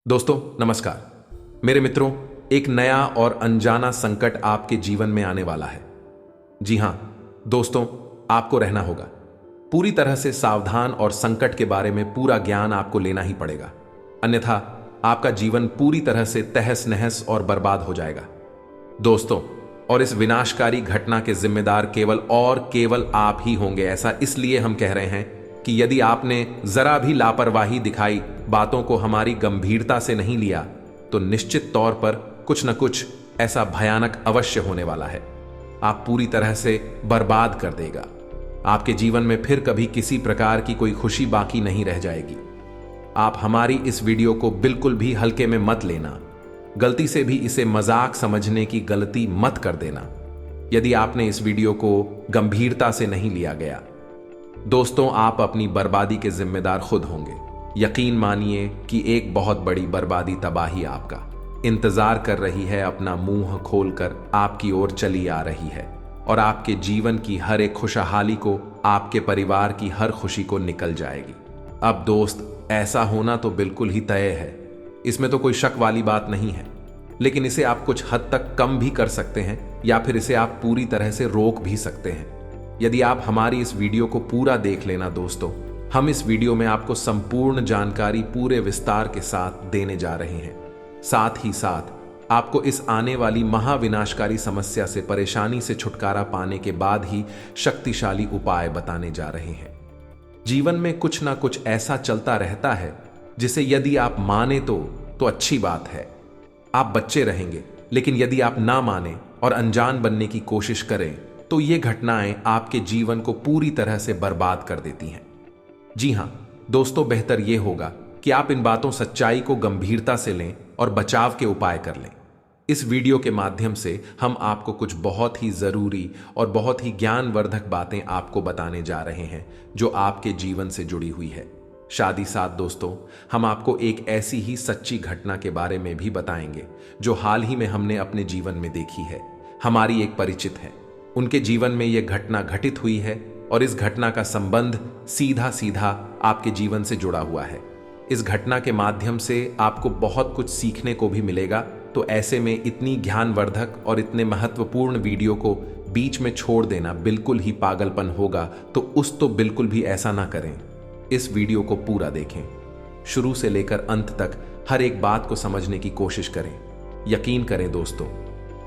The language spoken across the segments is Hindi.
दोस्तों नमस्कार। मेरे मित्रों, एक नया और अनजाना संकट आपके जीवन में आने वाला है। जी हां दोस्तों, आपको रहना होगा पूरी तरह से सावधान और संकट के बारे में पूरा ज्ञान आपको लेना ही पड़ेगा, अन्यथा आपका जीवन पूरी तरह से तहस नहस और बर्बाद हो जाएगा। दोस्तों, और इस विनाशकारी घटना के जिम्मेदार केवल आप ही होंगे। ऐसा इसलिए हम कह रहे हैं कि यदि आपने जरा भी लापरवाही दिखाई, बातों को हमारी गंभीरता से नहीं लिया, तो निश्चित तौर पर कुछ न कुछ ऐसा भयानक अवश्य होने वाला है। आप पूरी तरह से बर्बाद कर देगा। आपके जीवन में फिर कभी किसी प्रकार की कोई खुशी बाकी नहीं रह जाएगी। आप हमारी इस वीडियो को बिल्कुल भी हल्के में मत लेना। गलती से भी इसे मजाक समझने की गलती मत कर देना यदि आपने इस वीडियो को गंभीरता से नहीं लिया गया। दोस्तों, आप अपनी बर्बादी के जिम्मेदार खुद होंगे। यकीन मानिए कि एक बहुत बड़ी बर्बादी तबाही आपका इंतजार कर रही है, अपना मुंह खोलकर आपकी ओर चली आ रही है और आपके जीवन की हर एक खुशहाली को, आपके परिवार की हर खुशी को निकल जाएगी। अब दोस्त, ऐसा होना तो बिल्कुल ही तय है, इसमें तो कोई शक वाली बात नहीं है। लेकिन इसे आप कुछ हद तक कम भी कर सकते हैं या फिर इसे आप पूरी तरह से रोक भी सकते हैं यदि आप हमारी इस वीडियो को पूरा देख लेना। दोस्तों, हम इस वीडियो में आपको संपूर्ण जानकारी पूरे विस्तार के साथ देने जा रहे हैं। साथ ही साथ आपको इस आने वाली महाविनाशकारी समस्या से, परेशानी से छुटकारा पाने के बाद ही शक्तिशाली उपाय बताने जा रहे हैं। जीवन में कुछ ना कुछ ऐसा चलता रहता है जिसे यदि आप माने तो अच्छी बात है, आप बच्चे रहेंगे। लेकिन यदि आप ना माने और अनजान बनने की कोशिश करें तो ये घटनाएं आपके जीवन को पूरी तरह से बर्बाद कर देती हैं। जी हां दोस्तों, बेहतर यह होगा कि आप इन बातों, सच्चाई को गंभीरता से लें और बचाव के उपाय कर लें। इस वीडियो के माध्यम से हम आपको कुछ बहुत ही जरूरी और बहुत ही ज्ञानवर्धक बातें आपको बताने जा रहे हैं जो आपके जीवन से जुड़ी हुई है। शादी साथ दोस्तों, हम आपको एक ऐसी ही सच्ची घटना के बारे में भी बताएंगे जो हाल ही में हमने अपने जीवन में देखी है। हमारी एक परिचित है, उनके जीवन में यह घटना घटित हुई है और इस घटना का संबंध सीधा सीधा आपके जीवन से जुड़ा हुआ है। इस घटना के माध्यम से आपको बहुत कुछ सीखने को भी मिलेगा। तो ऐसे में इतनी ज्ञानवर्धक और इतने महत्वपूर्ण वीडियो को बीच में छोड़ देना बिल्कुल ही पागलपन होगा। तो बिल्कुल भी ऐसा ना करें। इस वीडियो को पूरा देखें, शुरू से लेकर अंत तक हर एक बात को समझने की कोशिश करें। यकीन करें दोस्तों,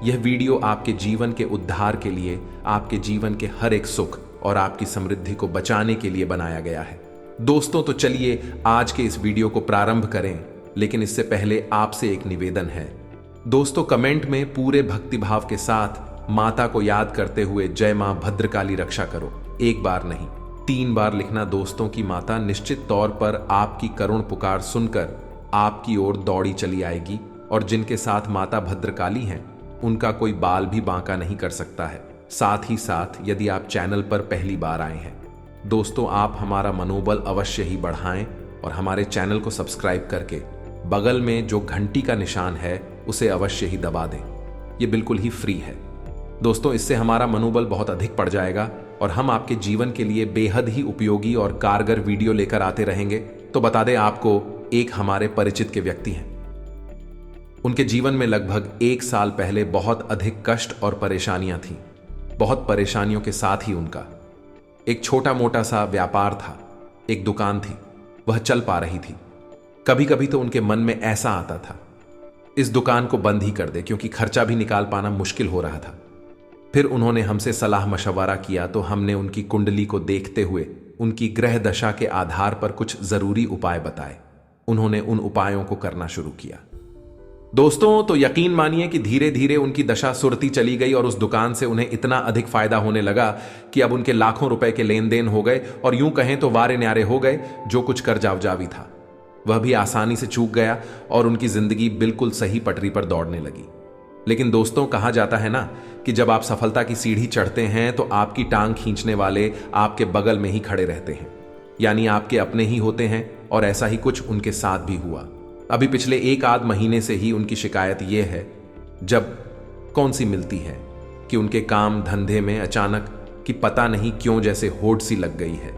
यह वीडियो आपके जीवन के उद्धार के लिए, आपके जीवन के हर एक सुख और आपकी समृद्धि को बचाने के लिए बनाया गया है। दोस्तों, तो चलिए आज के इस वीडियो को प्रारंभ करें। लेकिन इससे पहले आपसे एक निवेदन है दोस्तों, कमेंट में पूरे भक्तिभाव के साथ माता को याद करते हुए जय मां भद्रकाली रक्षा करो। एक बार नहीं, 3 बार लिखना दोस्तों। की माता निश्चित तौर पर आपकी करुण पुकार सुनकर आपकी ओर दौड़ी चली आएगी और जिनके साथ माता भद्रकाली हैं उनका कोई बाल भी बांका नहीं कर सकता है। साथ ही साथ यदि आप चैनल पर पहली बार आए हैं दोस्तों, आप हमारा मनोबल अवश्य ही बढ़ाएं और हमारे चैनल को सब्सक्राइब करके बगल में जो घंटी का निशान है उसे अवश्य ही दबा दें। ये बिल्कुल ही फ्री है दोस्तों। इससे हमारा मनोबल बहुत अधिक बढ़ जाएगा और हम आपके जीवन के लिए बेहद ही उपयोगी और कारगर वीडियो लेकर आते रहेंगे। तो बता दें आपको, एक हमारे परिचित के व्यक्ति हैं, उनके जीवन में लगभग 1 साल पहले बहुत अधिक कष्ट और परेशानियां थीं। बहुत परेशानियों के साथ ही उनका एक छोटा मोटा सा व्यापार था, एक दुकान थी, वह चल पा रही थी। कभी कभी तो उनके मन में ऐसा आता था इस दुकान को बंद ही कर दे, क्योंकि खर्चा भी निकाल पाना मुश्किल हो रहा था। फिर उन्होंने हमसे सलाह मशवरा किया तो हमने उनकी कुंडली को देखते हुए उनकी ग्रह दशा के आधार पर कुछ जरूरी उपाय बताए। उन्होंने उन उपायों को करना शुरू किया दोस्तों। तो यकीन मानिए कि धीरे धीरे उनकी दशा सुरती चली गई और उस दुकान से उन्हें इतना अधिक फायदा होने लगा कि अब उनके लाखों रुपए के लेन देन हो गए और यूं कहें तो वारे न्यारे हो गए। जो कुछ कर्जावजावी था वह भी आसानी से चूक गया और उनकी जिंदगी बिल्कुल सही पटरी पर दौड़ने लगी। लेकिन दोस्तों, कहा जाता है ना कि जब आप सफलता की सीढ़ी चढ़ते हैं तो आपकी टांग खींचने वाले आपके बगल में ही खड़े रहते हैं, यानी आपके अपने ही होते हैं। और ऐसा ही कुछ उनके साथ भी हुआ। अभी पिछले 1 आध महीने से ही उनकी शिकायत यह है, जब कौन सी मिलती है, कि उनके काम धंधे में अचानक कि पता नहीं क्यों जैसे होड़ सी लग गई है।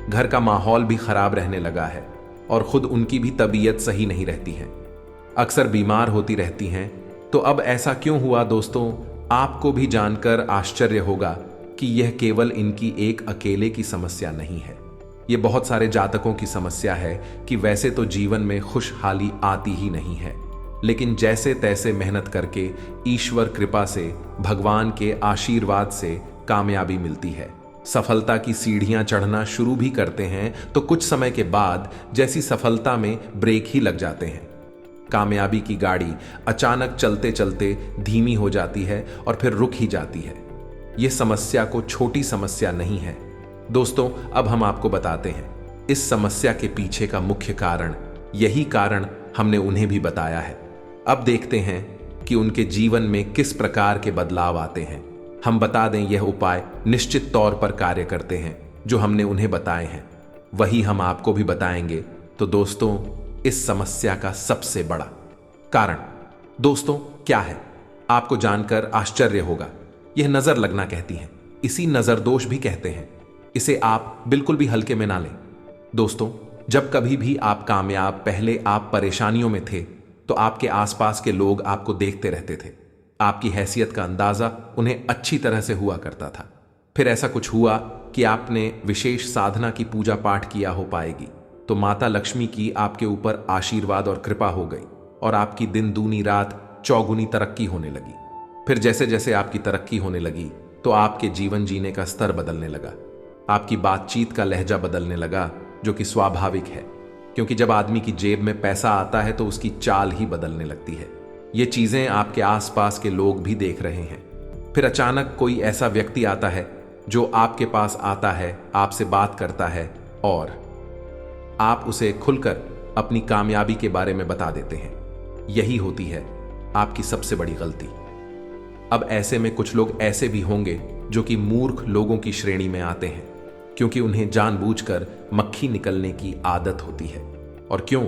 घर का माहौल भी खराब रहने लगा है। और खुद उनकी भी तबीयत सही नहीं रहती है, अक्सर बीमार होती रहती हैं। तो अब ऐसा क्यों हुआ दोस्तों? आपको भी जानकर आश्चर्य होगा कि यह केवल इनकी एक अकेले की समस्या नहीं है। ये बहुत सारे जातकों की समस्या है कि वैसे तो जीवन में खुशहाली आती ही नहीं है, लेकिन जैसे तैसे मेहनत करके ईश्वर कृपा से, भगवान के आशीर्वाद से कामयाबी मिलती है। सफलता की सीढ़ियां चढ़ना शुरू भी करते हैं तो कुछ समय के बाद जैसी सफलता में ब्रेक ही लग जाते हैं। कामयाबी की गाड़ी अचानक चलते चलते धीमी हो जाती है और फिर रुक ही जाती है। यह समस्या को छोटी समस्या नहीं है दोस्तों। अब हम आपको बताते हैं इस समस्या के पीछे का मुख्य कारण। यही कारण हमने उन्हें भी बताया है। अब देखते हैं कि उनके जीवन में किस प्रकार के बदलाव आते हैं। हम बता दें, यह उपाय निश्चित तौर पर कार्य करते हैं। जो हमने उन्हें बताए हैं वही हम आपको भी बताएंगे। तो दोस्तों, इस समस्या का सबसे बड़ा कारण दोस्तों क्या है, आपको जानकर आश्चर्य होगा। यह नजर लगना कहती हैं, इसी नजर दोष भी कहते हैं। इसे आप बिल्कुल भी हल्के में ना लें दोस्तों। जब कभी भी आप कामयाब, पहले आप परेशानियों में थे तो आपके आसपास के लोग आपको देखते रहते थे। आपकी हैसियत का अंदाजा उन्हें अच्छी तरह से हुआ करता था। फिर ऐसा कुछ हुआ कि आपने विशेष साधना की पूजा पाठ किया हो पाएगी, तो माता लक्ष्मी की आपके ऊपर आशीर्वाद और कृपा हो गई और आपकी दिन दूनी रात चौगुनी तरक्की होने लगी। फिर जैसे जैसे आपकी तरक्की होने लगी तो आपके जीवन जीने का स्तर बदलने लगा, आपकी बातचीत का लहजा बदलने लगा, जो कि स्वाभाविक है, क्योंकि जब आदमी की जेब में पैसा आता है तो उसकी चाल ही बदलने लगती है। ये चीजें आपके आसपास के लोग भी देख रहे हैं। फिर अचानक कोई ऐसा व्यक्ति आता है जो आपके पास आता है, आपसे बात करता है और आप उसे खुलकर अपनी कामयाबी के बारे में बता देते हैं। यही होती है आपकी सबसे बड़ी गलती। अब ऐसे में कुछ लोग ऐसे भी होंगे जो कि मूर्ख लोगों की श्रेणी में आते हैं, क्योंकि उन्हें जानबूझकर मक्खी निकलने की आदत होती है। और क्यों?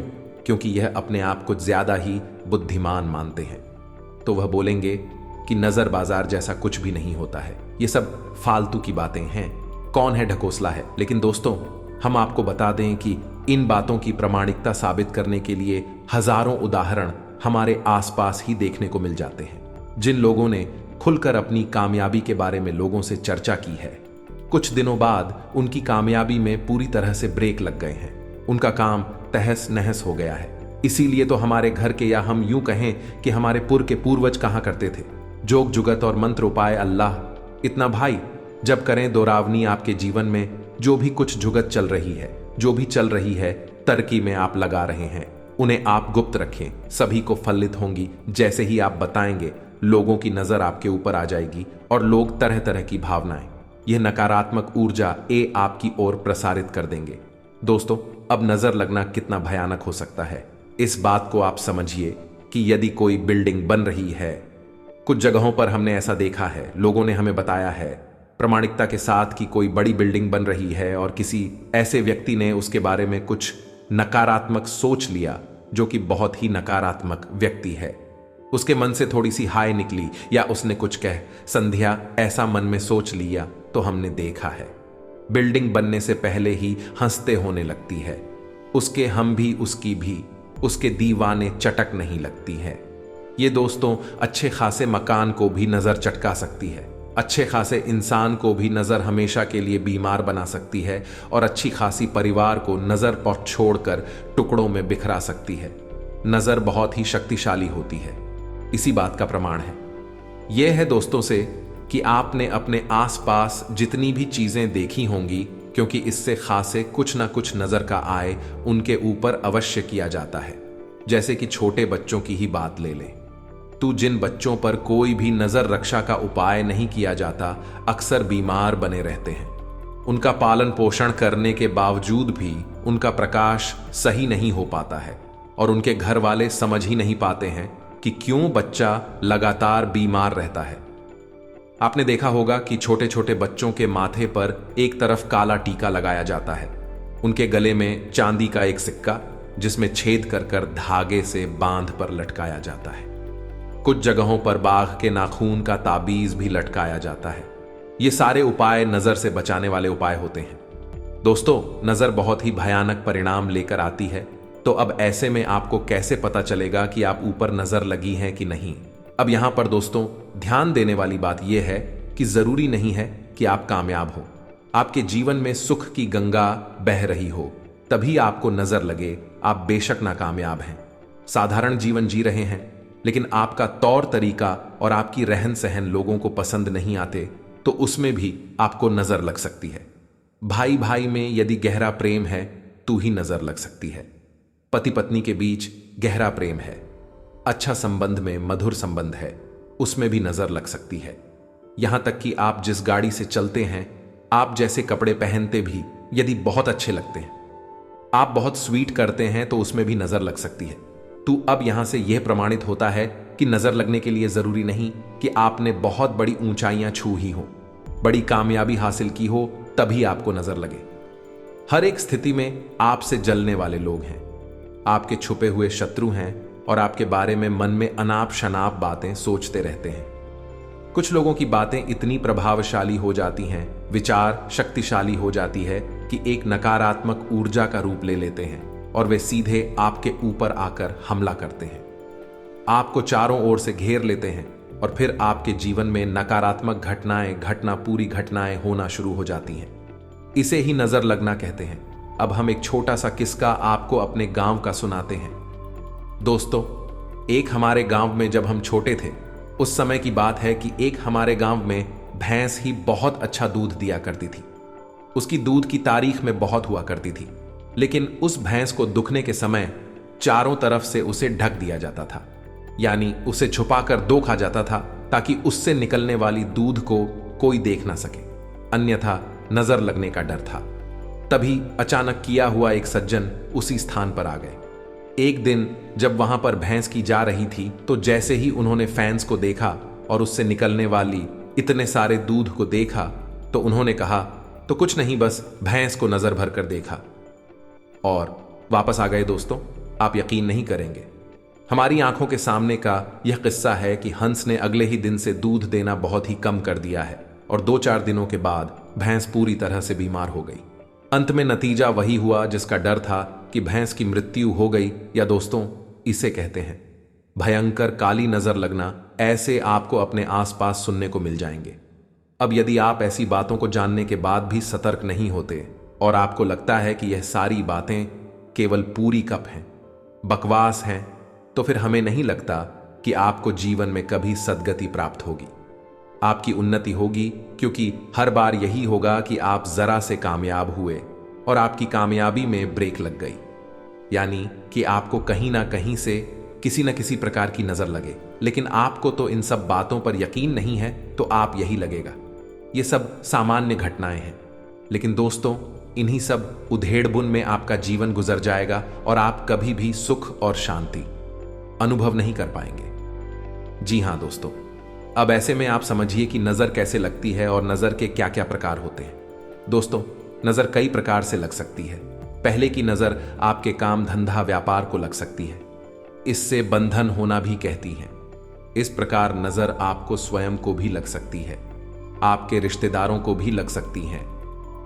क्योंकि यह अपने आप को ज्यादा ही बुद्धिमान मानते हैं। तो वह बोलेंगे कि नजर बाजार जैसा कुछ भी नहीं होता है, ये सब फालतू की बातें हैं, कौन है ढकोसला है। लेकिन दोस्तों, हम आपको बता दें कि इन बातों की प्रामाणिकता साबित करने के लिए हजारों उदाहरण हमारे आसपास ही देखने को मिल जाते हैं। जिन लोगों ने खुलकर अपनी कामयाबी के बारे में लोगों से चर्चा की है, कुछ दिनों बाद उनकी कामयाबी में पूरी तरह से ब्रेक लग गए हैं। उनका काम तहस नहस हो गया है। इसीलिए तो हमारे घर के, या हम यूं कहें कि हमारे के पूर्वज कहा करते थे, जोग जुगत और मंत्र उपाय अल्लाह। इतना भाई, जब करें दोरावनी आपके जीवन में जो भी कुछ जुगत चल रही है, जो भी चल रही है, तरक्की में आप लगा रहे हैं, उन्हें आप गुप्त रखें। सभी को फलित होंगी। जैसे ही आप बताएंगे, लोगों की नजर आपके ऊपर आ जाएगी और लोग तरह तरह की भावनाएं, यह नकारात्मक ऊर्जा आपकी ओर प्रसारित कर देंगे। दोस्तों, अब नजर लगना कितना भयानक हो सकता है, इस बात को आप समझिए कि यदि कोई बिल्डिंग बन रही है, कुछ जगहों पर हमने ऐसा देखा है, लोगों ने हमें बताया है प्रामाणिकता के साथ कि कोई बड़ी बिल्डिंग बन रही है और किसी ऐसे व्यक्ति ने उसके बारे में कुछ नकारात्मक सोच लिया, जो कि बहुत ही नकारात्मक व्यक्ति है। उसके मन से थोड़ी सी हाय निकली या उसने कुछ कह संध्या ऐसा मन में सोच लिया, तो हमने देखा है बिल्डिंग बनने से पहले ही हंसते होने लगती है। उसके हम भी, उसकी भी, उसके दीवाने चटक नहीं लगती है। ये दोस्तों अच्छे खासे मकान को भी नजर चटका सकती है, अच्छे खासे इंसान को भी नजर हमेशा के लिए बीमार बना सकती है और अच्छी खासी परिवार को नजर पर छोड़कर टुकड़ों में बिखरा सकती है। नजर बहुत ही शक्तिशाली होती है। इसी बात का प्रमाण है यह है दोस्तों से कि आपने अपने आसपास जितनी भी चीजें देखी होंगी, क्योंकि इससे खासे कुछ ना कुछ नजर का आए उनके ऊपर अवश्य किया जाता है। जैसे कि छोटे बच्चों की ही बात ले लें, तो जिन बच्चों पर कोई भी नजर रक्षा का उपाय नहीं किया जाता, अक्सर बीमार बने रहते हैं। उनका पालन पोषण करने के बावजूद भी उनका प्रकाश सही नहीं हो पाता है और उनके घर वाले समझ ही नहीं पाते हैं कि क्यों बच्चा लगातार बीमार रहता है। आपने देखा होगा कि छोटे छोटे बच्चों के माथे पर एक तरफ काला टीका लगाया जाता है, उनके गले में चांदी का एक सिक्का जिसमें छेद कर कर धागे से बांध पर लटकाया जाता है। कुछ जगहों पर बाघ के नाखून का ताबीज भी लटकाया जाता है। ये सारे उपाय नजर से बचाने वाले उपाय होते हैं। दोस्तों, नजर बहुत ही भयानक परिणाम लेकर आती है। तो अब ऐसे में आपको कैसे पता चलेगा कि आप ऊपर नजर लगी है कि नहीं? अब यहां पर दोस्तों ध्यान देने वाली बात यह है कि जरूरी नहीं है कि आप कामयाब हो, आपके जीवन में सुख की गंगा बह रही हो तभी आपको नजर लगे। आप बेशक नाकामयाब हैं, साधारण जीवन जी रहे हैं, लेकिन आपका तौर तरीका और आपकी रहन सहन लोगों को पसंद नहीं आते, तो उसमें भी आपको नजर लग सकती है। भाई भाई में यदि गहरा प्रेम है तो ही नजर लग सकती है। पति पत्नी के बीच गहरा प्रेम है, अच्छा संबंध में मधुर संबंध है, उसमें भी नजर लग सकती है। यहां तक कि आप जिस गाड़ी से चलते हैं, आप जैसे कपड़े पहनते भी यदि बहुत अच्छे लगते हैं, आप बहुत स्वीट करते हैं, तो उसमें भी नजर लग सकती है। तो अब यहां से यह प्रमाणित होता है कि नजर लगने के लिए जरूरी नहीं कि आपने बहुत बड़ी ऊंचाइयां छू ही हो, बड़ी कामयाबी हासिल की हो, तभी आपको नजर लगे। हर एक स्थिति में आपसे जलने वाले लोग हैं, आपके छुपे हुए शत्रु हैं और आपके बारे में मन में अनाप शनाप बातें सोचते रहते हैं। कुछ लोगों की बातें इतनी प्रभावशाली हो जाती हैं, विचार शक्तिशाली हो जाती है कि एक नकारात्मक ऊर्जा का रूप ले लेते हैं और वे सीधे आपके ऊपर आकर हमला करते हैं, आपको चारों ओर से घेर लेते हैं और फिर आपके जीवन में नकारात्मक घटना पूरी घटनाएं होना शुरू हो जाती हैं। इसे ही नजर लगना कहते हैं। अब हम एक छोटा सा किस्सा आपको अपने गांव का सुनाते हैं। दोस्तों, एक हमारे गांव में जब हम छोटे थे, उस समय की बात है कि एक हमारे गांव में भैंस ही बहुत अच्छा दूध दिया करती थी। उसकी दूध की तारीख में बहुत हुआ करती थी, लेकिन उस भैंस को दुखने के समय चारों तरफ से उसे ढक दिया जाता था, यानी उसे छुपाकर दो खा जाता था ताकि उससे निकलने वाली दूध को कोई देख ना सके, अन्यथा नजर लगने का डर था। तभी अचानक किया हुआ एक सज्जन उसी स्थान पर आ गए। एक दिन जब वहां पर भैंस की जा रही थी, तो जैसे ही उन्होंने फैंस को देखा और उससे निकलने वाली इतने सारे दूध को देखा, तो उन्होंने कहा, तो कुछ नहीं, बस भैंस को नजर भर कर देखा और वापस आ गए। दोस्तों, आप यकीन नहीं करेंगे, हमारी आंखों के सामने का यह किस्सा है कि हंस ने अगले ही दिन से दूध देना बहुत ही कम कर दिया है और 2-4 दिनों के बाद भैंस पूरी तरह से बीमार हो गई। अंत में नतीजा वही हुआ जिसका डर था कि भैंस की मृत्यु हो गई, या दोस्तों इसे कहते हैं भयंकर काली नजर लगना। ऐसे आपको अपने आसपास सुनने को मिल जाएंगे। अब यदि आप ऐसी बातों को जानने के बाद भी सतर्क नहीं होते और आपको लगता है कि यह सारी बातें केवल पूरी कप हैं, बकवास हैं, तो फिर हमें नहीं लगता कि आपको जीवन में कभी सद्गति प्राप्त होगी, आपकी उन्नति होगी, क्योंकि हर बार यही होगा कि आप जरा से कामयाब हुए और आपकी कामयाबी में ब्रेक लग गई, यानी कि आपको कहीं ना कहीं से किसी न किसी प्रकार की नजर लगे। लेकिन आपको तो इन सब बातों पर यकीन नहीं है, तो आप यही लगेगा ये सब सामान्य घटनाएं हैं। लेकिन दोस्तों, इन्हीं सब उधेड़बुन में आपका जीवन गुजर जाएगा और आप कभी भी सुख और शांति अनुभव नहीं कर पाएंगे। जी हां दोस्तों, अब ऐसे में आप समझिए कि नजर कैसे लगती है और नजर के क्या क्या प्रकार होते हैं। दोस्तों, नजर कई प्रकार से लग सकती है। पहले की नजर आपके काम धंधा व्यापार को लग सकती है, इससे बंधन होना भी कहती है। इस प्रकार नजर आपको स्वयं को भी लग सकती है, आपके रिश्तेदारों को भी लग सकती है।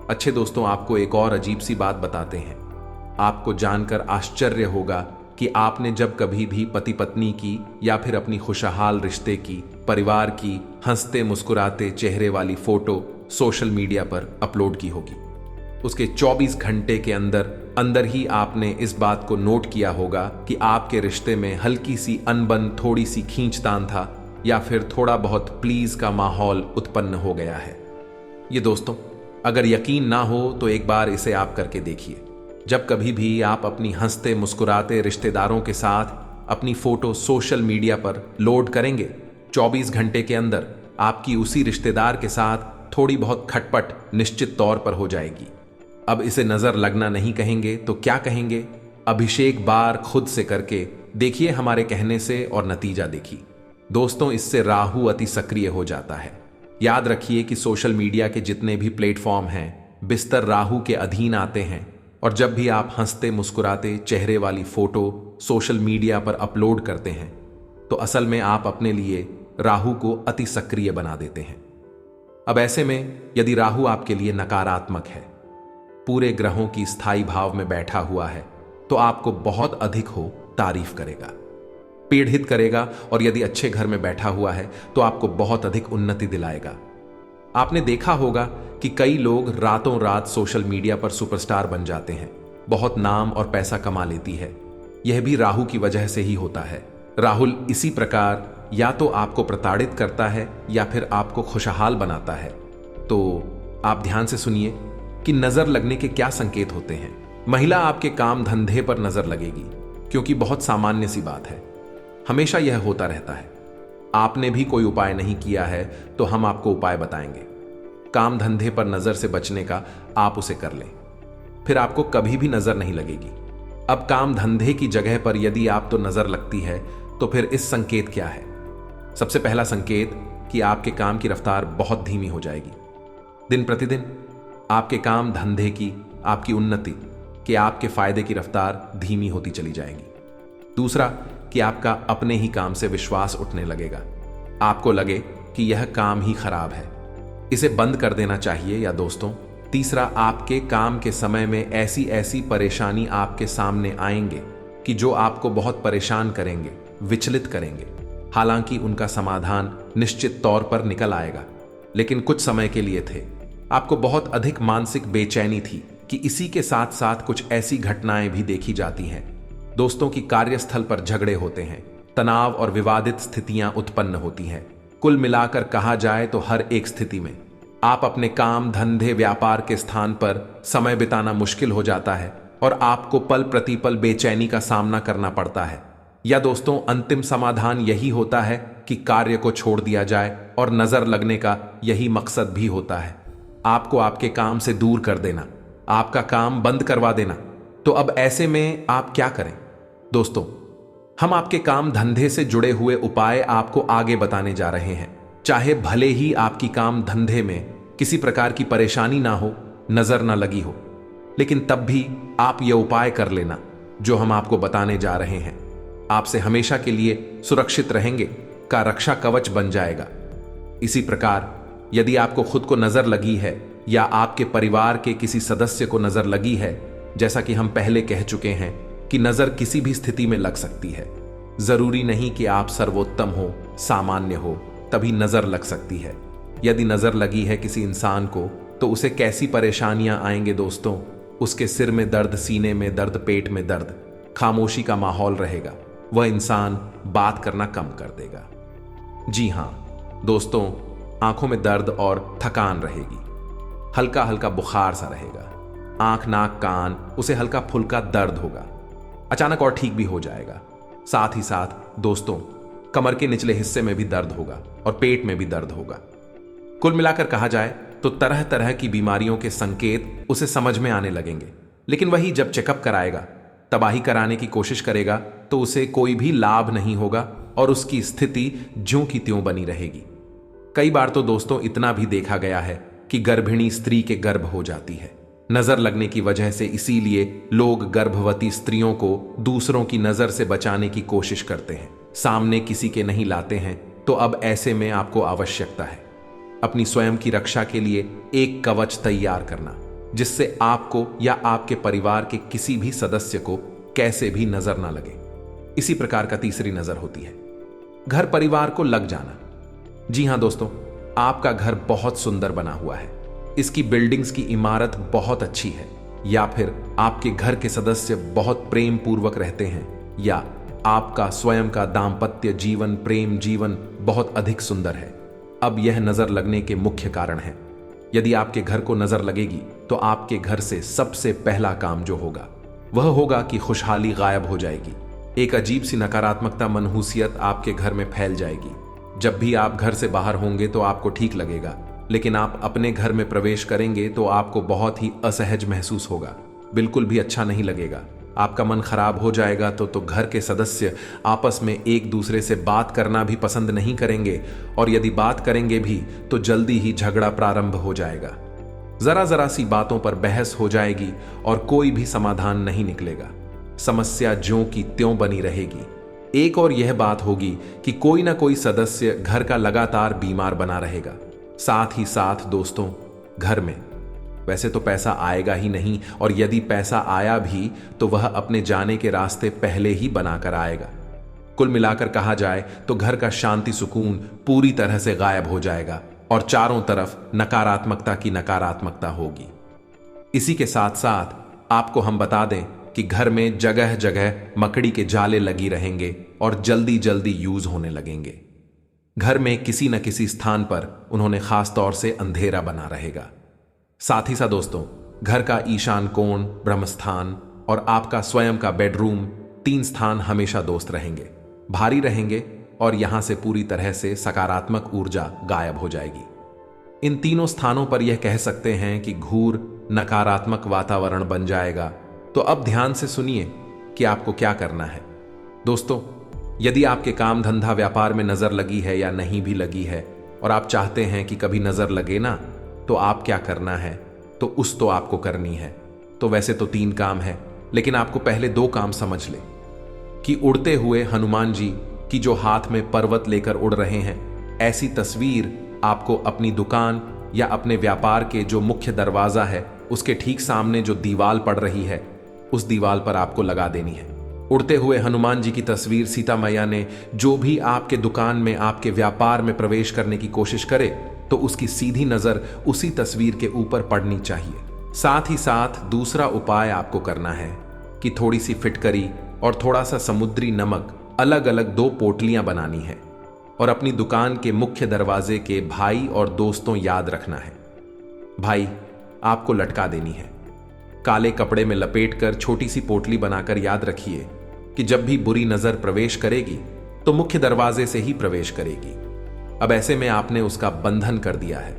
अच्छे दोस्तों, आपको एक और अजीब सी बात बताते हैं। आपको जानकर आश्चर्य होगा कि आपने जब कभी भी पति पत्नी की या फिर अपनी खुशहाल रिश्ते की, परिवार की हंसते मुस्कुराते चेहरे वाली फोटो सोशल मीडिया पर अपलोड की होगी, उसके 24 घंटे के अंदर ही आपने इस बात को नोट किया होगा कि आपके रिश्ते में हल्की सी अनबन, थोड़ी सी खींचतान था, या फिर थोड़ा बहुत प्लीज का माहौल उत्पन्न हो गया है। ये दोस्तों, अगर यकीन ना हो तो एक बार इसे आप करके देखिए। जब कभी भी आप अपनी हंसते मुस्कुराते रिश्तेदारों के साथ अपनी फोटो सोशल मीडिया पर लोड करेंगे, 24 घंटे के अंदर आपकी उसी रिश्तेदार के साथ थोड़ी बहुत खटपट निश्चित तौर पर हो जाएगी। अब इसे नजर लगना नहीं कहेंगे तो क्या कहेंगे? अभिषेक बार खुद से करके देखिए हमारे कहने से और नतीजा देखिए। दोस्तों, इससे राहु अति सक्रिय हो जाता है। याद रखिए कि सोशल मीडिया के जितने भी प्लेटफॉर्म हैं, बिस्तर राहु के अधीन आते हैं, और जब भी आप हंसते मुस्कुराते चेहरे वाली फोटो सोशल मीडिया पर अपलोड करते हैं, तो असल में आप अपने लिए राहु को अति सक्रिय बना देते हैं। अब ऐसे में यदि राहु आपके लिए नकारात्मक है, पूरे ग्रहों की स्थायी भाव में बैठा हुआ है तो आपको बहुत अधिक हो तारीफ करेगा, पीड़ित करेगा, और यदि अच्छे घर में बैठा हुआ है तो आपको बहुत अधिक उन्नति दिलाएगा। आपने देखा होगा कि कई लोग रातों रात सोशल मीडिया पर सुपरस्टार बन जाते हैं, बहुत नाम और पैसा कमा लेती है। यह भी राहु की वजह से ही होता है। राहुल इसी प्रकार या तो आपको प्रताड़ित करता है या फिर आपको खुशहाल बनाता है। तो आप ध्यान से सुनिए कि नजर लगने के क्या संकेत होते हैं। महिला आपके काम धंधे पर नजर लगेगी, क्योंकि बहुत सामान्य सी बात है, हमेशा यह होता रहता है। आपने भी कोई उपाय नहीं किया है तो हम आपको उपाय बताएंगे। काम धंधे पर नजर से बचने का आप उसे कर लें, फिर आपको कभी भी नजर नहीं लगेगी। अब काम धंधे की जगह पर यदि आप तो नजर लगती है तो फिर इस संकेत क्या है? सबसे पहला संकेत कि आपके काम की रफ्तार बहुत धीमी हो जाएगी। दिन प्रतिदिन आपके काम धंधे की, आपकी उन्नति कि आपके फायदे की रफ्तार धीमी होती चली जाएगी। दूसरा कि आपका अपने ही काम से विश्वास उठने लगेगा, आपको लगे कि यह काम ही खराब है, इसे बंद कर देना चाहिए। या दोस्तों, तीसरा, आपके काम के समय में ऐसी ऐसी परेशानी आपके सामने आएंगे कि जो आपको बहुत परेशान करेंगे, विचलित करेंगे। हालांकि उनका समाधान निश्चित तौर पर निकल आएगा, लेकिन कुछ समय के लिए थे। आपको बहुत अधिक मानसिक बेचैनी थी कि इसी के साथ साथ कुछ ऐसी घटनाएं भी देखी जाती हैं दोस्तों की कार्यस्थल पर झगड़े होते हैं, तनाव और विवादित स्थितियां उत्पन्न होती हैं। कुल मिलाकर कहा जाए तो हर एक स्थिति में आप अपने काम धंधे व्यापार के स्थान पर समय बिताना मुश्किल हो जाता है और आपको पल प्रतिपल बेचैनी का सामना करना पड़ता है। या दोस्तों, अंतिम समाधान यही होता है कि कार्य को छोड़ दिया जाए, और नजर लगने का यही मकसद भी होता है, आपको आपके काम से दूर कर देना, आपका काम बंद करवा देना। तो अब ऐसे में आप क्या करें? दोस्तों, हम आपके काम धंधे से जुड़े हुए उपाय आपको आगे बताने जा रहे हैं। चाहे भले ही आपकी काम धंधे में किसी प्रकार की परेशानी ना हो, नजर ना लगी हो, लेकिन तब भी आप ये उपाय कर लेना जो हम आपको बताने जा रहे हैं। आपसे हमेशा के लिए सुरक्षित रहेंगे का रक्षा कवच बन जाएगा। इसी प्रकार यदि आपको खुद को नजर लगी है या आपके परिवार के किसी सदस्य को नजर लगी है, जैसा कि हम पहले कह चुके हैं कि नजर किसी भी स्थिति में लग सकती है। जरूरी नहीं कि आप सर्वोत्तम हो, सामान्य हो, तभी नजर लग सकती है। यदि नजर लगी है किसी इंसान को तो उसे कैसी परेशानियां आएंगे दोस्तों? उसके सिर में दर्द, सीने में दर्द, पेट में दर्द, खामोशी का माहौल रहेगा, वह इंसान बात करना कम कर देगा। जी हां दोस्तों, आंखों में दर्द और थकान रहेगी, हल्का हल्का बुखार सा रहेगा, आंख नाक कान उसे हल्का फुल्का दर्द होगा, अचानक और ठीक भी हो जाएगा। साथ ही साथ दोस्तों, कमर के निचले हिस्से में भी दर्द होगा और पेट में भी दर्द होगा। कुल मिलाकर कहा जाए तो तरह तरह की बीमारियों के संकेत उसे समझ में आने लगेंगे, लेकिन वही जब चेकअप कराएगा, तबाही कराने की कोशिश करेगा तो उसे कोई भी लाभ नहीं होगा और उसकी स्थिति ज्यों की त्यों बनी रहेगी। कई बार तो दोस्तों इतना भी देखा गया है कि गर्भिणी स्त्री के गर्भ हो जाती है नजर लगने की वजह से। इसीलिए लोग गर्भवती स्त्रियों को दूसरों की नजर से बचाने की कोशिश करते हैं, सामने किसी के नहीं लाते हैं। तो अब ऐसे में आपको आवश्यकता है अपनी स्वयं की रक्षा के लिए एक कवच तैयार करना, जिससे आपको या आपके परिवार के किसी भी सदस्य को कैसे भी नजर ना लगे। इसी प्रकार का तीसरी नजर होती है घर परिवार को लग जाना। जी हां दोस्तों, आपका घर बहुत सुंदर बना हुआ है, इसकी बिल्डिंग्स की इमारत बहुत अच्छी है, या फिर आपके घर के सदस्य बहुत प्रेम पूर्वक रहते हैं, या आपका स्वयं का दाम्पत्य जीवन, प्रेम जीवन बहुत अधिक सुंदर है। अब यह नजर लगने के मुख्य कारण है। यदि आपके घर को नजर लगेगी तो आपके घर से सबसे पहला काम जो होगा वह होगा कि खुशहाली गायब हो जाएगी। एक अजीब सी नकारात्मकता, मनहूसियत आपके घर में फैल जाएगी। जब भी आप घर से बाहर होंगे तो आपको ठीक लगेगा, लेकिन आप अपने घर में प्रवेश करेंगे तो आपको बहुत ही असहज महसूस होगा, बिल्कुल भी अच्छा नहीं लगेगा, आपका मन खराब हो जाएगा। तो घर के सदस्य आपस में एक दूसरे से बात करना भी पसंद नहीं करेंगे, और यदि बात करेंगे भी तो जल्दी ही झगड़ा प्रारंभ हो जाएगा। जरा जरा सी बातों पर बहस हो जाएगी और कोई भी समाधान नहीं निकलेगा, समस्या ज्यों की त्यों बनी रहेगी। एक और यह बात होगी कि कोई ना कोई सदस्य घर का लगातार बीमार बना रहेगा। साथ ही साथ दोस्तों, घर में वैसे तो पैसा आएगा ही नहीं, और यदि पैसा आया भी तो वह अपने जाने के रास्ते पहले ही बनाकर आएगा। कुल मिलाकर कहा जाए तो घर का शांति सुकून पूरी तरह से गायब हो जाएगा और चारों तरफ नकारात्मकता की नकारात्मकता होगी। इसी के साथ साथ आपको हम बता दें कि घर में जगह जगह मकड़ी के जाले लगी रहेंगे और जल्दी जल्दी यूज होने लगेंगे। घर में किसी न किसी स्थान पर उन्होंने खास तौर से अंधेरा बना रहेगा। साथ ही साथ दोस्तों, घर का ईशान कोण, ब्रह्मस्थान और आपका स्वयं का बेडरूम, 3 स्थान हमेशा दोस्त रहेंगे, भारी रहेंगे और यहां से पूरी तरह से सकारात्मक ऊर्जा गायब हो जाएगी। इन तीनों स्थानों पर यह कह सकते हैं कि घूर नकारात्मक वातावरण बन जाएगा। तो अब ध्यान से सुनिए कि आपको क्या करना है। दोस्तों, यदि आपके काम धंधा व्यापार में नजर लगी है या नहीं भी लगी है और आप चाहते हैं कि कभी नजर लगे ना, तो आप क्या करना है, तो आपको करनी है। तो वैसे तो 3 काम है, लेकिन आपको पहले 2 काम समझ ले कि उड़ते हुए हनुमान जी की जो हाथ में पर्वत लेकर उड़ रहे हैं, ऐसी तस्वीर आपको अपनी दुकान या अपने व्यापार के जो मुख्य दरवाजा है उसके ठीक सामने जो दीवार पड़ रही है, उस दीवार पर आपको लगा देनी है। उड़ते हुए हनुमान जी की तस्वीर सीता मैया ने जो भी आपके दुकान में, आपके व्यापार में प्रवेश करने की कोशिश करे, तो उसकी सीधी नजर उसी तस्वीर के ऊपर पड़नी चाहिए। साथ ही साथ दूसरा उपाय आपको करना है कि थोड़ी सी फिटकरी और थोड़ा सा समुद्री नमक अलग अलग 2 पोटलियां बनानी है और अपनी दुकान के मुख्य दरवाजे के भाई और दोस्तों याद रखना है। भाई, आपको लटका देनी है। काले कपड़े में लपेटकर छोटी सी पोटली बनाकर याद रखिए कि जब भी बुरी नजर प्रवेश करेगी तो मुख्य दरवाजे से ही प्रवेश करेगी। अब ऐसे में आपने उसका बंधन कर दिया है।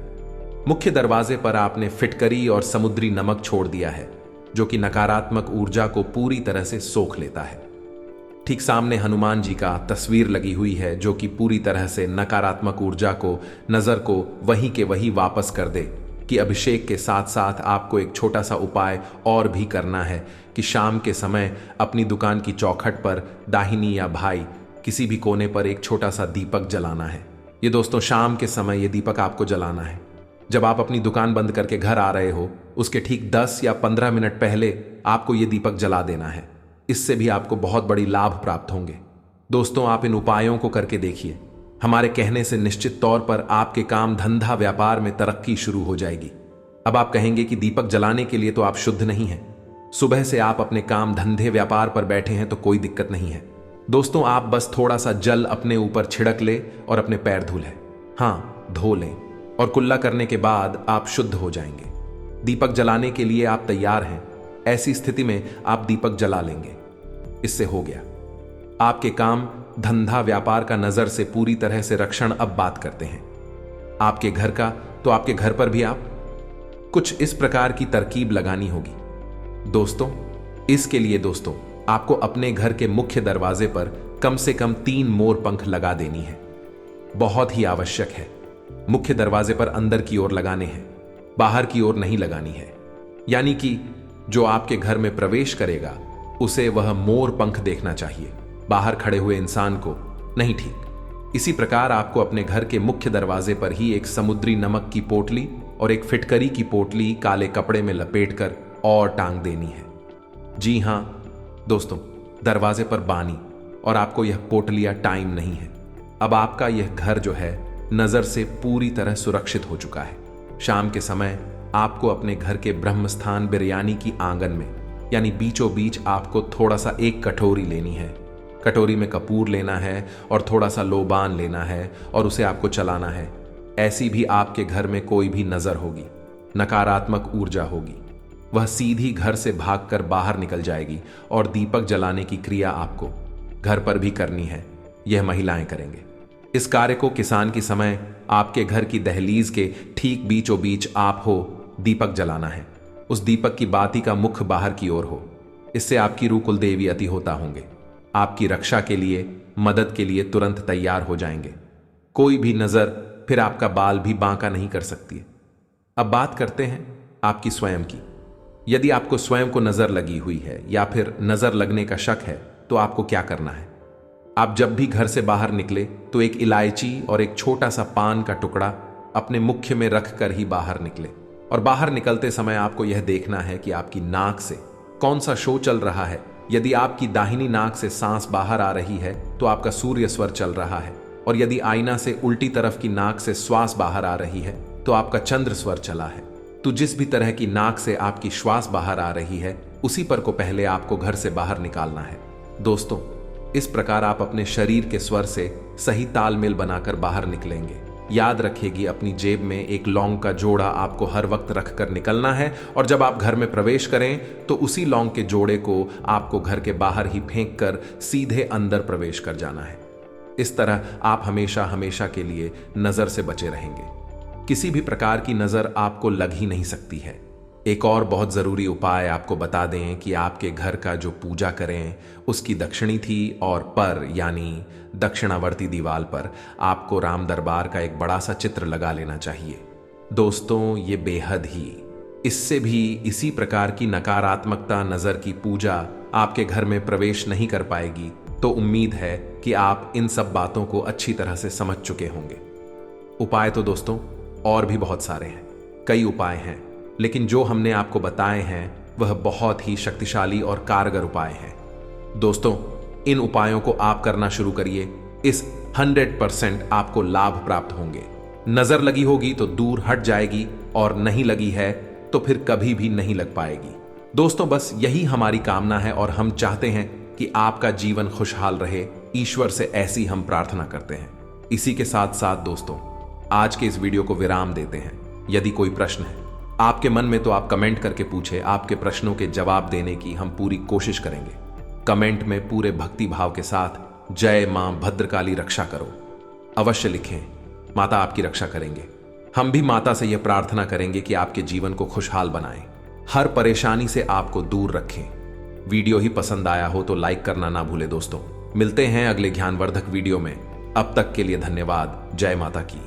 मुख्य दरवाजे पर आपने फिटकरी और समुद्री नमक छोड़ दिया है, जो कि नकारात्मक ऊर्जा को पूरी तरह से सोख लेता है। ठीक सामने हनुमान जी का तस्वीर लगी हुई है, जो कि पूरी तरह से नकारात्मक ऊर्जा को, नजर को वहीं के वहीं वापस कर दे। कि अभिषेक के साथ साथ आपको एक छोटा सा उपाय और भी करना है कि शाम के समय अपनी दुकान की चौखट पर दाहिनी या भाई किसी भी कोने पर एक छोटा सा दीपक जलाना है। ये दोस्तों, शाम के समय ये दीपक आपको जलाना है। जब आप अपनी दुकान बंद करके घर आ रहे हो, उसके ठीक 10 या 15 मिनट पहले आपको ये दीपक जला देना है। इससे भी आपको बहुत बड़ी लाभ प्राप्त होंगे। दोस्तों, आप इन उपायों को करके देखिए। हमारे कहने से निश्चित तौर पर आपके काम धंधा व्यापार में तरक्की शुरू हो जाएगी। अब आप कहेंगे कि दीपक जलाने के लिए तो आप शुद्ध नहीं हैं। सुबह से आप अपने काम धंधे व्यापार पर बैठे हैं तो कोई दिक्कत नहीं है। दोस्तों, आप बस थोड़ा सा जल अपने ऊपर छिड़क ले और अपने पैर धो लें। हाँ, धो लें और कुल्ला करने के बाद आप शुद्ध हो जाएंगे। दीपक जलाने के लिए आप तैयार हैं। ऐसी स्थिति में आप दीपक जला लेंगे। इससे हो गया आपके काम धंधा व्यापार का नजर से पूरी तरह से रक्षण। अब बात करते हैं आपके घर का। तो आपके घर पर भी आप कुछ इस प्रकार की तरकीब लगानी होगी। दोस्तों, इसके लिए दोस्तों आपको अपने घर के मुख्य दरवाजे पर कम से कम 3 मोर पंख लगा देनी है। बहुत ही आवश्यक है। मुख्य दरवाजे पर अंदर की ओर लगाने हैं, बाहर की ओर नहीं लगानी है। यानी कि जो आपके घर में प्रवेश करेगा उसे वह मोर पंख देखना चाहिए, बाहर खड़े हुए इंसान को नहीं। ठीक इसी प्रकार आपको अपने घर के मुख्य दरवाजे पर ही एक समुद्री नमक की पोटली और एक फिटकरी की पोटली काले कपड़े में लपेटकर और टांग देनी है। जी हां दोस्तों, दरवाजे पर बानी और आपको यह पोटलियां टाइम नहीं है। अब आपका यह घर जो है नजर से पूरी तरह सुरक्षित हो चुका है। शाम के समय आपको अपने घर के ब्रह्मस्थान बिरयानी की आंगन में, यानी बीचों बीच आपको थोड़ा सा एक कटोरी लेनी है। कटोरी में कपूर लेना है और थोड़ा सा लोबान लेना है और उसे आपको चलाना है। ऐसी भी आपके घर में कोई भी नजर होगी, नकारात्मक ऊर्जा होगी, वह सीधी घर से भागकर बाहर निकल जाएगी और दीपक जलाने की क्रिया आपको घर पर भी करनी है। यह महिलाएं करेंगे। इस कार्य को किसान की समय आपके घर की दहलीज के ठीक बीचों बीच आप हो, दीपक जलाना है। उस दीपक की बाती का मुख बाहर की ओर हो। इससे आपकी रूह कुल देवी अति होता होंगे, आपकी रक्षा के लिए, मदद के लिए तुरंत तैयार हो जाएंगे। कोई भी नजर फिर आपका बाल भी बांका नहीं कर सकती है। अब बात करते हैं आपकी स्वयं की। यदि आपको स्वयं को नजर लगी हुई है या फिर नजर लगने का शक है, तो आपको क्या करना है? आप जब भी घर से बाहर निकले तो एक इलायची और एक छोटा सा पान का टुकड़ा अपने मुख्य में रखकर ही बाहर निकले और बाहर निकलते समय आपको यह देखना है कि आपकी नाक से कौन सा शो चल रहा है। यदि आपकी दाहिनी नाक से सांस बाहर आ रही है तो आपका सूर्य स्वर चल रहा है, और यदि आईना से उल्टी तरफ की नाक से श्वास बाहर आ रही है तो आपका चंद्र स्वर चला है। तो जिस भी तरह की नाक से आपकी श्वास बाहर आ रही है उसी पर को पहले आपको घर से बाहर निकालना है। दोस्तों, इस प्रकार आप अपने शरीर के स्वर से सही तालमेल बनाकर बाहर निकलेंगे। याद रखिएगा, अपनी जेब में एक लौंग का जोड़ा आपको हर वक्त रखकर निकलना है, और जब आप घर में प्रवेश करें तो उसी लौंग के जोड़े को आपको घर के बाहर ही फेंक कर सीधे अंदर प्रवेश कर जाना है। इस तरह आप हमेशा हमेशा के लिए नजर से बचे रहेंगे। किसी भी प्रकार की नजर आपको लग ही नहीं सकती है। एक और बहुत जरूरी उपाय आपको बता दें कि आपके घर का जो पूजा करें उसकी दक्षिणी थी और पर यानी दक्षिणावर्ती दीवार पर आपको राम दरबार का एक बड़ा सा चित्र लगा लेना चाहिए। दोस्तों, ये बेहद ही इससे भी इसी प्रकार की नकारात्मकता नजर की पूजा आपके घर में प्रवेश नहीं कर पाएगी। तो उम्मीद है कि आप इन सब बातों को अच्छी तरह से समझ चुके होंगे। उपाय तो दोस्तों और भी बहुत सारे हैं, कई उपाय हैं, लेकिन जो हमने आपको बताए हैं वह बहुत ही शक्तिशाली और कारगर उपाय हैं। दोस्तों, इन उपायों को आप करना शुरू करिए। इस 100% आपको लाभ प्राप्त होंगे। नजर लगी होगी तो दूर हट जाएगी, और नहीं लगी है तो फिर कभी भी नहीं लग पाएगी। दोस्तों, बस यही हमारी कामना है और हम चाहते हैं कि आपका जीवन खुशहाल रहे। ईश्वर से ऐसी हम प्रार्थना करते हैं। इसी के साथ साथ दोस्तों, आज के इस वीडियो को विराम देते हैं। यदि कोई प्रश्न है आपके मन में तो आप कमेंट करके पूछे। आपके प्रश्नों के जवाब देने की हम पूरी कोशिश करेंगे। कमेंट में पूरे भक्ति भाव के साथ जय मां भद्रकाली रक्षा करो अवश्य लिखें। माता आपकी रक्षा करेंगे। हम भी माता से यह प्रार्थना करेंगे कि आपके जीवन को खुशहाल बनाएं, हर परेशानी से आपको दूर रखें। वीडियो ही पसंद आया हो तो लाइक करना ना भूले। दोस्तों, मिलते हैं अगले ज्ञानवर्धक वीडियो में। अब तक के लिए धन्यवाद। जय माता की।